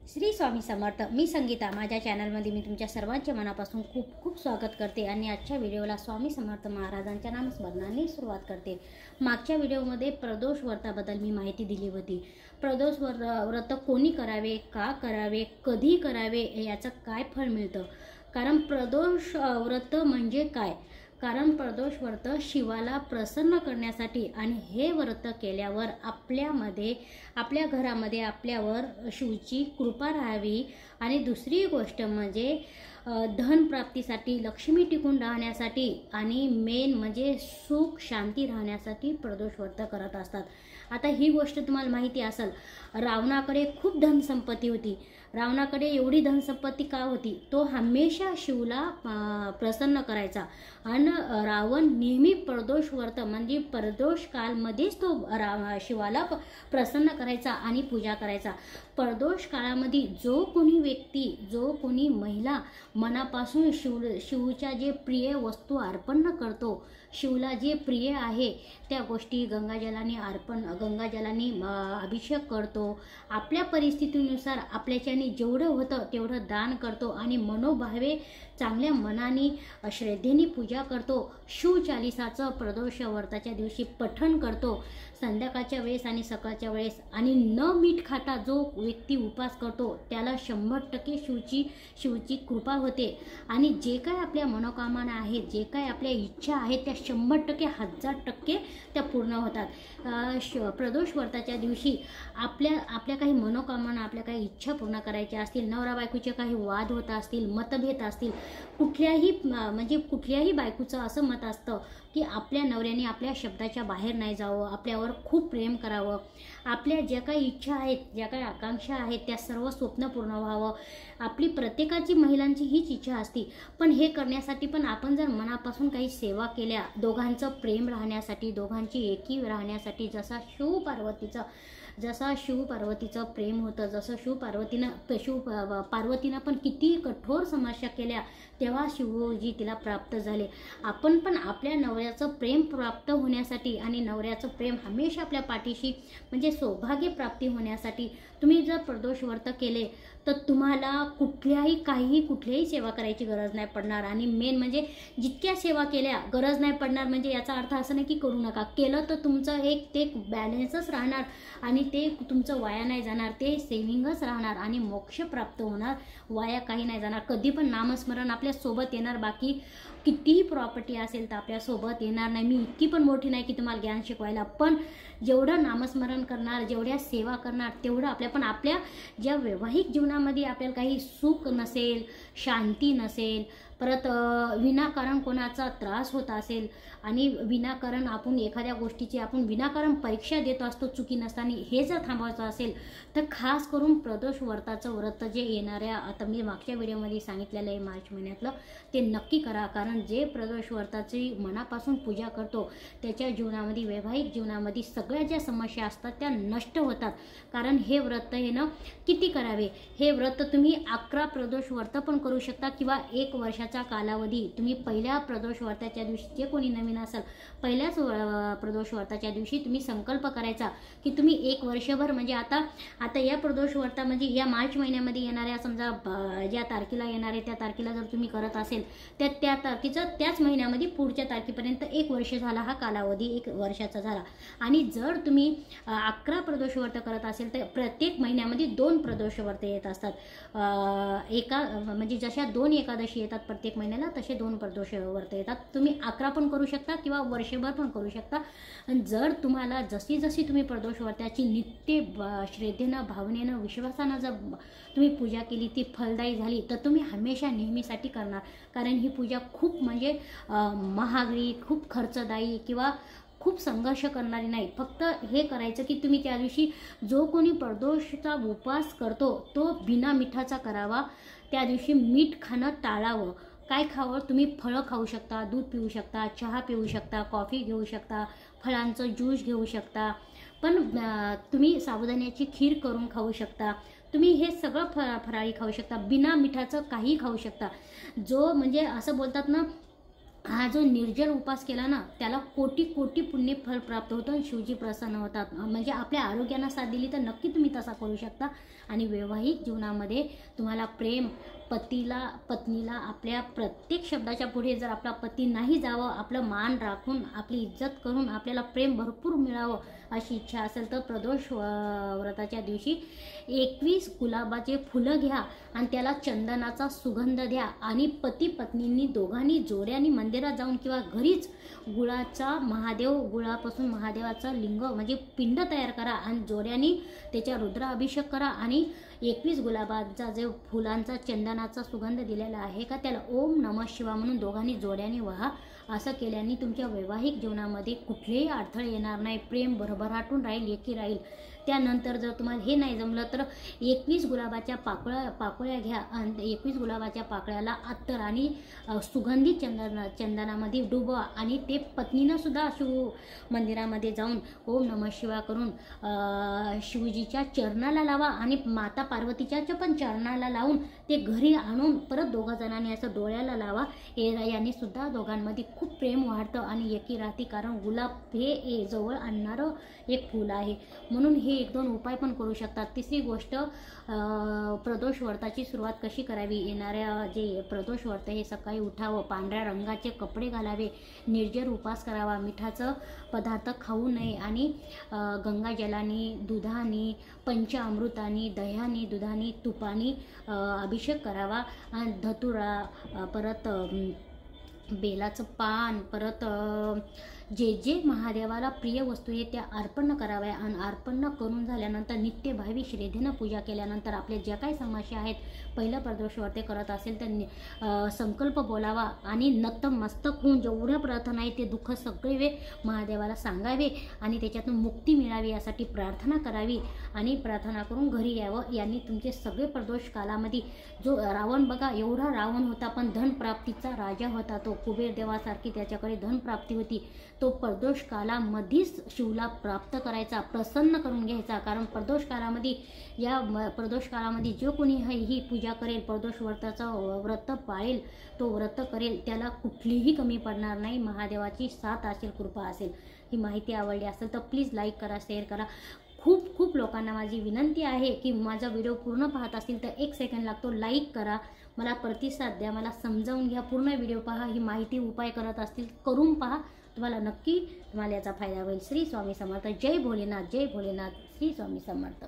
श्री स्वामी समर्थ। मी संगीता। माझ्या चॅनलमध्ये मी तुमच्या सर्वांचे मनापासून खूप खूप स्वागत करते आणि आजच्या व्हिडिओला स्वामी समर्थ महाराजांच्या नामस्मरणाने सुरुवात करते। मागच्या व्हिडिओमध्ये प्रदोष व्रताबद्दल मी माहिती दिली होती। प्रदोष व्रत कोणी करावे, का करावे, कधी करावे, याचं काय फळ मिळतं, कारण प्रदोष व्रत म्हणजे काय, कारण प्रदोष व्रत शिवाला प्रसन्न करण्यासाठी आणि हे व्रत केल्यावर आपल्या घरामध्ये आपल्यावर शिवची कृपा राहावी आणि दुसरी गोष्ट म्हणजे धन प्राप्तीसाठी, लक्ष्मी टिकून राहण्यासाठी आणि मेन म्हणजे सुख शांती राहण्यासाठी प्रदोष व्रत करत असतात। आता ही गोष्ट तुम्हाला माहिती असेल, रावणाकडे खूप धनसंपत्ती होती। रावणाकडे एवढी धनसंपत्ती का होती, तो हमेशा शिवला प्रसन्न करायचा आणि रावण नेहमी प्रदोष व्रत म्हणजे प्रदोष कालमध्येच तो शिवाला प्रसन्न करायचा आणि पूजा करायचा। प्रदोष काळामध्ये जो कोणी व्यक्ती, जो कोणी महिला मनापासून शिवच्या जे प्रिय वस्तू अर्पण करतो, शिवला जे प्रिय आहे त्या गोष्टी गंगाजलाने अभिषेक करतो, आपल्या परिस्थितीनुसार आपल्याच्याने जेवढं होतं तेवढं दान करतो आणि मनोभावे चांगल्या मनाने श्रद्धेने पूजा करतो। शिव चालीसाचं प्रदोष व्रताच्या दिवशी पठण करतो संध्याकाळच्या वेळेस आणि सकाळच्या वेळेस, आणि न मीठ खाता जो व्यक्ती उपास करतो त्याला 100% शिवची कृपा होते आणि जे काय आपल्या मनोकामना आहेत, जे काय आपल्या इच्छा आहेत त्या 100% 1000% त्या पूर्ण होतात। प्रदोष व्रताच्या दिवशी आपल्या काही मनोकामना, आपल्या काही इच्छा पूर्ण करायच्या असतील, नवरा बायकोचे काही वाद होत असतील, मतभेद असतील, कुठल्याही बायकोचं असं मत असतं की आपल्या नवऱ्याने आपल्या शब्दाच्या बाहेर नाही जावं, आपल्यावर खूप प्रेम करावं, आपल्या ज्या काही इच्छा आहेत, ज्या काही आकांक्षा आहेत त्या सर्व स्वप्न पूर्ण व्हावं, आपली प्रत्येकाची महिलांची हीच इच्छा असते। पण हे करण्यासाठी पण आपण जर मनापासून काही सेवा केल्या, दोघांचं प्रेम राहण्यासाठी, दोघांची एकी राहण्यासाठी, जसा शिव पार्वतीचं प्रेम होतं, जसं पार्वतीनं पण किती कठोर समस्या केल्या तेव्हा शिवजी तिला प्राप्त झाले। आपण पण आपल्या नवऱ्याचं प्रेम प्राप्त होण्यासाठी आणि नवऱ्याचं प्रेम हमेशा आपल्या पाठीशी म्हणजे सौभाग्य प्राप्ती होण्यासाठी तुम्ही जर प्रदोष व्रत केले तर तुम्हाला कुठल्याही सेवा करायची गरज नाही पडणार। आणि मेन म्हणजे जितक्या सेवा केल्या गरज नाही पडणार म्हणजे याचा अर्थ असं नाही की करू नका, केलं तर तुमचं ते बॅलन्सच राहणार आणि ते तुमचं वाया नाही जाणार, ते सेविंगच राहणार आणि मोक्ष प्राप्त होणार, वाया काही नाही जाणार। कधी पण नामस्मरण आपल्या सोबत येणार, बाकी कितीही प्रॉपर्टी असेल तर आपल्या सोबत येणार नाही। मी इतकी पण मोठी नाही की तुम्हाला ज्ञान शिकवायला, पण जेवढं नामस्मरण करणार, जेवढ्या सेवा करणार तेवढं आपल्या ज्या वैवाहिक जीवनामध्ये आपल्याला काही सुख नसेल, शांती नसेल, परत विनाकारण कोणाचा त्रास होत असेल आणि विनाकारण आपण एखाद्या गोष्टीची विनाकारण परीक्षा देत असतो चुकी नसताना, हे जर थांबवायचं असेल तर खास करून प्रदोष व्रताचं व्रत जे येणाऱ्या, आता मी मागच्या व्हिडिओमध्ये सांगितलेलं आहे मार्च महिन्यातलं, ते नक्की करा। कारण जे प्रदोष व्रताची मनापासून पूजा करतो त्याच्या जीवनामध्ये, वैवाहिक जीवनामध्ये सगळ्या ज्या समस्या असतात त्या नष्ट होतात। कारण हे व्रत हे ना किती करावे, हे व्रत तुम्ही 11 प्रदोष व्रत पण करू शकता किंवा 1 वर्षाचा कालावधी तुम्ही पहिल्या प्रदोष व्रताच्या दिवशी, जे कोणी नवीन असेल पहिल्याच प्रदोष व्रताच्या दिवशी तुम्ही संकल्प करायचा की तुम्ही 1 वर्षभर म्हणजे आता या प्रदोष व्रतामध्ये या मार्च महिन्यामध्ये येणाऱ्या समजा ज्या तारखेला येणारे त्या तारखेला जर तुम्ही करत असेल तर त्या तारखेचं त्याच महिन्यामध्ये पुढच्या तारखेपर्यंत 1 वर्ष झाला, हा कालावधी 1 वर्षाचा झाला। आणि जर तुम्ही 11 प्रदोष व्रत करत असेल तर प्रत्येक महिन्यामध्ये 2 प्रदोष व्रत येत असतात। म्हणजे जशा 2 एकादशी येतात प्रत्येक महिन्याला तसे 2 प्रदोष व्रत येतात। तुम्ही 11 पण करू शकता किंवा वर्षभर पण करू शकता। आणि जर तुम्हाला जशी तुम्ही प्रदोष व्रताची नित्य श्रद्धेनं, भावनेनं, विश्वासानं जर तुम्ही पूजा केली, ती फलदायी झाली तर तुम्ही हमेशा नेहमीसाठी करणार। कारण ही पूजा खूप म्हणजे महागडी, खूप खर्चदायी किंवा खूप संघर्ष करणारी नाही। फक्त हे करायचं की तुम्ही त्या दिवशी जो कोणी प्रदोषचा उपवास करतो तो बिना मिठाचा करावा। त्या दिवशी मीठ खाणं टाळावं। काय खावं, तुम्ही फळं खाऊ शकता, दूध पिऊ शकता, चहा पिऊ शकता, कॉफी घेऊ शकता, फळांचं ज्यूस घेऊ शकता, पण तुम्ही साबुदाण्याची खीर करून खाऊ शकता, तुम्ही हे सगळं फराळी खाऊ शकता, बिना मिठाचं काही खाऊ शकता। जो म्हणजे असं बोलतात ना हा जो निर्जल उपास केला ना, त्याला कोटी कोटी पुण्य फळ प्राप्त होतं आणि शिवजी प्रसन्न होतात. म्हणजे आपल्या आरोग्याला साथ दिली तर नक्की तुम्ही तसा करू शकता. आणि वैवाहिक जीवनामध्ये तुम्हाला प्रेम, पत्नीला आपल्या प्रत्येक शब्दाच्या पुढे जर आपला पती नाही जावं, आपलं मान राखून आपली इज्जत करून आपल्याला प्रेम भरपूर मिळावं अशी इच्छा असेल तर प्रदोष व्रताच्या दिवशी 21 गुलाबाचे फुलं घ्या आणि त्याला चंदनाचा सुगंध द्या आणि पती पत्नींनी दोघांनी जोड्याने मंदिरात जाऊन किंवा घरीच गुळापासून महादेवाचं लिंग म्हणजे पिंड तयार करा आणि जोड्याने त्याच्या रुद्राभिषेक करा आणि 21 गुलाबाचा जो फुलांचा चंदनाचा सुगंध दिलेला आहे का त्याला ओम नमः शिवा म्हणून दोघांनी जोड्याने वाहा. असं केल्याने तुमच्या वैवाहिक जीवनामध्ये कुठलेही अडथळे येणार नाही, प्रेम भरभराटून राहील, एकी राहील. त्यानंतर जर तुम्हाला हे नाही जमलं तर 21 गुलाबाच्या पाकळ्या घ्या आणि 21 गुलाबाच्या पाकळ्याला अत्तर आणि सुगंधित चंदनामध्ये डुबवा आणि ते पत्नीनं सुद्धा शिव मंदिरामध्ये जाऊन ओम नमः शिवा करून शिवजीच्या चरणाला लावा आणि माता पार्वतीच्या पण चरणाला लावून ते घरी आणून परत दोघा जणांनी असं डोळ्याला लावा. याने सुद्धा दोघांमध्ये खूप प्रेम वाढतं आणि एकी राहते. कारण गुलाब हे जवळ आणणारं एक फूल आहे, म्हणून हे 1-2 उपाय पण करू शकतात. तिसरी गोष्ट, प्रदोष व्रताची सुरुवात कशी करावी. येणाऱ्या जे प्रदोष व्रत हे सकाळी उठावं, पांढऱ्या रंगाचे कपडे घालावे, निर्जल उपास करावा, मिठाचं पदार्थ खाऊ नये आणि गंगाजलानी, दुधानी, पंचामृतानी, दह्यानी, दुधानी, तुपानी अभिषेक करावा. धतुरा, परत बेलाचं पान, परत जे महादेवाला प्रिय वस्तू आहे त्या अर्पण कराव्या आणि अर्पण करून झाल्यानंतर नित्यभावी श्रद्धेनं पूजा केल्यानंतर आपल्या ज्या काही समस्या आहेत, पहिलं प्रदोष व्रत करत असेल तर संकल्प बोलावा आणि नतमस्तक होऊन जेवढ्या प्रार्थना आहे ते दुःख सगळे वे महादेवाला सांगावे आणि त्याच्यातून मुक्ती मिळावी यासाठी प्रार्थना करावी आणि प्रार्थना करून घरी यावं. यांनी तुमचे सगळे प्रदोष कालामध्ये जो रावण बघा, एवढा रावण होता पण धनप्राप्तीचा राजा होता, तो कुबेर देवासारखी त्याच्याकडे धनप्राप्ती होती. तो प्रदोष कालामध्येच शिवला प्राप्त करायचा, प्रसन्न करून घ्यायचा. कारण प्रदोष कालामध्ये जो कोणी ही पूजा करेल, प्रदोष व्रत पाळेल, तो व्रत करेल, त्याला कुठलीही कमी पडणार नाही. महादेवाची साथ असेल, कृपा असेल. ही माहिती आवडली असेल तर प्लीज लाईक करा, शेअर करा. खूप लोकांना माझी विनंती आहे की माझा व्हिडिओ पूर्ण पाहत असतील तर 1 सेकंड लागतो, लाईक करा, मला प्रतिसाद द्या, मला समजावून घ्या, पूर्ण व्हिडिओ पहा. ही माहिती उपाय करत असतील करून पहा, तुम्हाला याचा फायदा होईल. श्री स्वामी समर्थ. जय भोलेनाथ, जय भोलेनाथ. श्री स्वामी समर्थ.